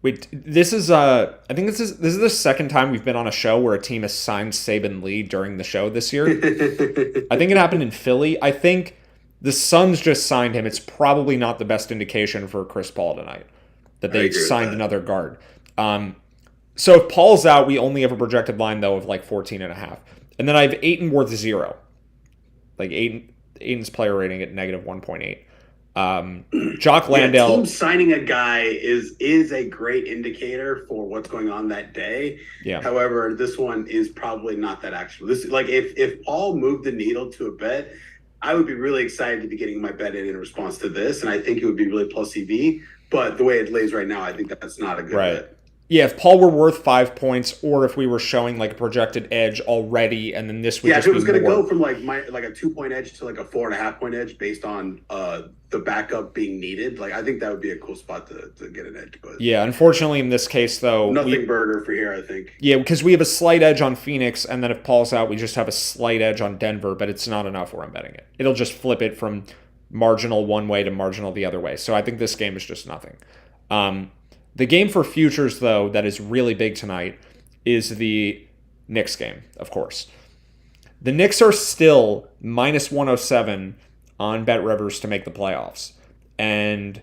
Wait, this is I think this is the second time we've been on a show where a team has signed Saban Lee during the show this year. I think it happened in Philly. I think the Suns just signed him. It's probably not the best indication for Chris Paul tonight that they signed another guard. So if Paul's out, we only have a projected line, though, of like 14.5. And then I have Ayton worth 0. Like, Ayton's player rating at negative 1.8. Jock Landale.
Team signing a guy is a great indicator for what's going on that day.
Yeah.
However, this one is probably not that actual. This, like, if Paul moved the needle to a bet, I would be really excited to be getting my bet in response to this, and I think it would be really plus EV. But the way it lays right now, I think that's not a good bet.
Yeah, if Paul were worth 5 points, or if we were showing like a projected edge already, and then this would just
if it was
going to
go from like a 2-point edge to like a 4.5 point edge based on the backup being needed, like I think that would be a cool spot to get an edge. But
yeah, unfortunately in this case though,
nothing burger for here, I think.
Yeah, because we have a slight edge on Phoenix, and then if Paul's out, we just have a slight edge on Denver, but it's not enough where I'm betting it. It'll just flip it from marginal one way to marginal the other way. So I think this game is just nothing. The game for futures, though, that is really big tonight is the Knicks game, of course. The Knicks are still minus 107 on BetRivers to make the playoffs. And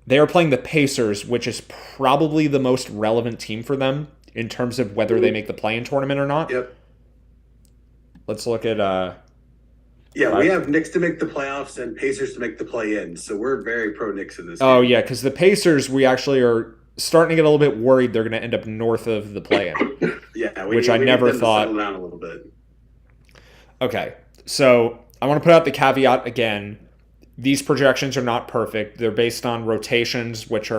they are playing the Pacers, which is probably the most relevant team for them in terms of whether they make the play-in tournament or not.
Yep.
Let's look at...
we have Knicks to make the playoffs and Pacers to make the play-in, so we're very pro Knicks in this game.
Oh, yeah, because the Pacers, we actually are starting to get a little bit worried they're going to end up north of the play-in. Which I never thought.
Settle down a little bit.
Okay, so I want to put out the caveat again. These projections are not perfect. They're based on rotations, which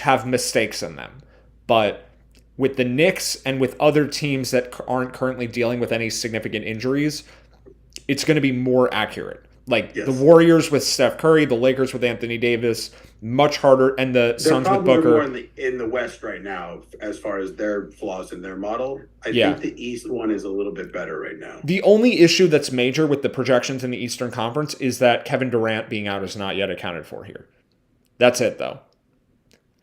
have mistakes in them. But with the Knicks and with other teams that aren't currently dealing with any significant injuries, it's going to be more accurate. Like the Warriors with Steph Curry, the Lakers with Anthony Davis, much harder, and the Suns with Booker.
More in the West right now as far as their flaws in their model. I think the East one is a little bit better right now.
The only issue that's major with the projections in the Eastern Conference is that Kevin Durant being out is not yet accounted for here. That's it, though.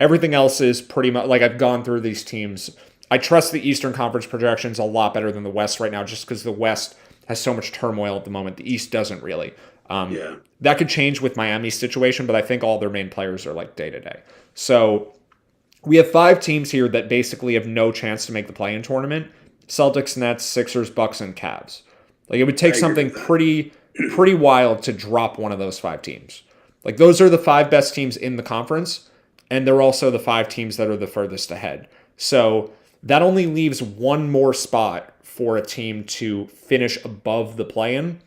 Everything else is pretty much, like, I've gone through these teams. I trust the Eastern Conference projections a lot better than the West right now, just because the West has so much turmoil at the moment. The East doesn't really. That could change with Miami's situation, but I think all their main players are like day-to-day. So we have 5 teams here that basically have no chance to make the play-in tournament. Celtics, Nets, Sixers, Bucks, and Cavs. Like, it would take something pretty wild to drop one of those 5 teams. Like, those are the 5 best teams in the conference, and they're also the 5 teams that are the furthest ahead. So that only leaves one more spot for a team to finish above the play-in.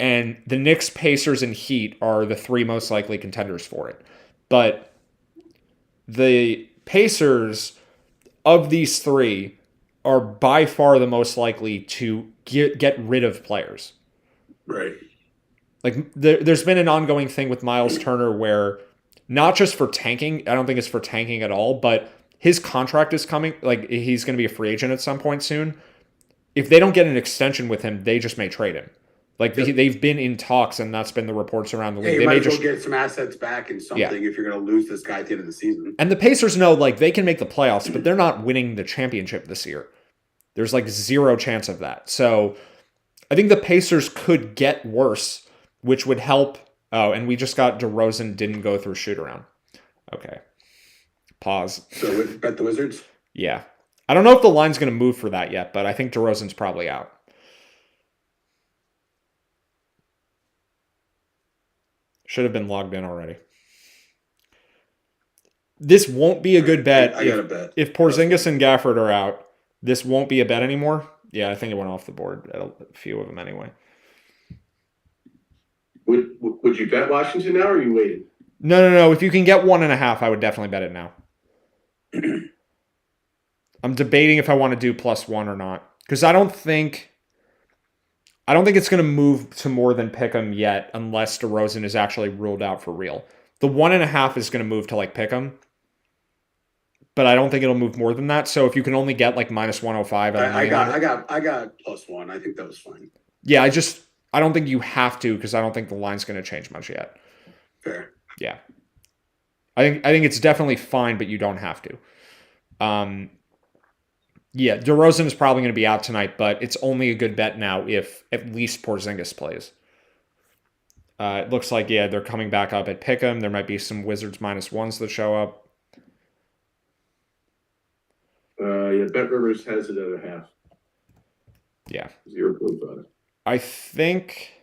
And the Knicks, Pacers, and Heat are the 3 most likely contenders for it. But the Pacers, of these 3, are by far the most likely to get rid of players.
Right.
Like, there's been an ongoing thing with Miles Turner where, not just for tanking, I don't think it's for tanking at all, but his contract is coming. Like, he's going to be a free agent at some point soon. If they don't get an extension with him, they just may trade him. Like, they've been in talks, and that's been the reports around the league.
Hey,
they
might
may
as well get some assets back and something if you're going to lose this guy at the end of the season.
And the Pacers know, like, they can make the playoffs, but they're not winning the championship this year. There's, like, 0 chance of that. So I think the Pacers could get worse, which would help. Oh, and we just got DeRozan didn't go through shoot-around. Okay. Pause.
So bet the Wizards?
Yeah. I don't know if the line's going to move for that yet, but I think DeRozan's probably out. Should have been logged in already. This won't be a good bet.
I got a bet.
If Porzingis and Gafford are out, this won't be a bet anymore. Yeah, I think it went off the board at a few of them anyway.
Would you bet Washington now, or are you waiting?
No. If you can get 1.5, I would definitely bet it now. I'm debating if I want to do +1 or not, because I don't think it's going to move to more than Pick'em yet, unless DeRozan is actually ruled out for real. The 1.5 is going to move to like Pick'em, but I don't think it'll move more than that. So if you can only get like -105,
I got +1. I think that was fine.
Yeah, I don't think you have to, because I don't think the line's going to change much yet.
Fair.
Yeah, I think it's definitely fine, but you don't have to. Yeah, DeRozan is probably going to be out tonight, but it's only a good bet now if at least Porzingis plays. It looks like, yeah, they're coming back up at Pick'em. There might be some Wizards -1s that show up.
Yeah, Bet Rivers has it at 0.5.
Yeah.
0.5.
I think...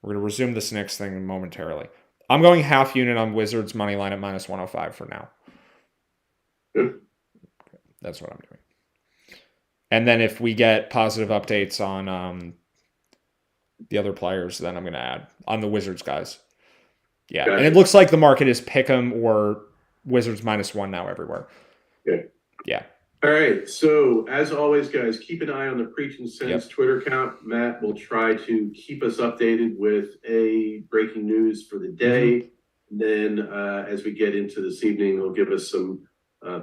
We're going to resume this next thing momentarily. I'm going half unit on Wizards money line at -105 for now.
Good.
That's what I'm doing. And then if we get positive updates on the other players, then I'm going to add on the Wizards guys. Yeah,
Gotcha.
and it looks like the market is Pick'em or Wizards -1 now everywhere.
Okay.
Yeah.
All right. So as always, guys, keep an eye on the Preaching Sense Twitter account. Matt will try to keep us updated with breaking news for the day. And then as we get into this evening, he'll give us some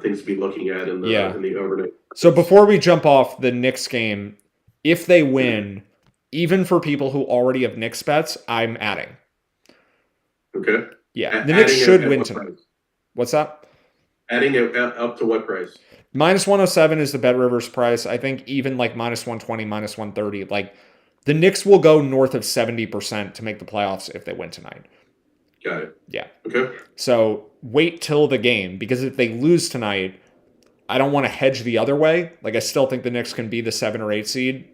things to be looking at in the overnight.
So before we jump off the Knicks game, if they win, even for people who already have Knicks bets, I'm adding.
Okay.
Yeah, the Knicks should win tonight.
Price?
What's that?
Adding it up to what price?
-107 is the Bet Rivers price. I think even like -120, -130, like the Knicks will go north of 70% to make the playoffs if they win tonight.
Got it.
Yeah.
Okay.
So wait till the game, because if they lose tonight, I don't want to hedge the other way. Like, I still think the Knicks can be the 7 or 8 seed,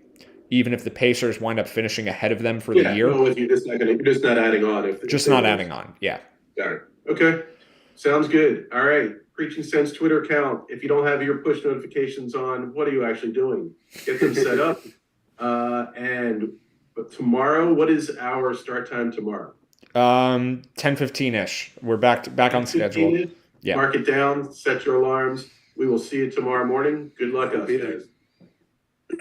even if the Pacers wind up finishing ahead of them for the year.
No, you're just not adding on.
Just not adding on. Yeah.
Got it. Okay. Sounds good. All right. Preaching Sense Twitter account. If you don't have your push notifications on, what are you actually doing? Get them set up. But tomorrow, what is our start time tomorrow?
10:15-ish. We're back on schedule. Yeah.
Mark it down. Set your alarms. We will see you tomorrow morning. Good luck, guys.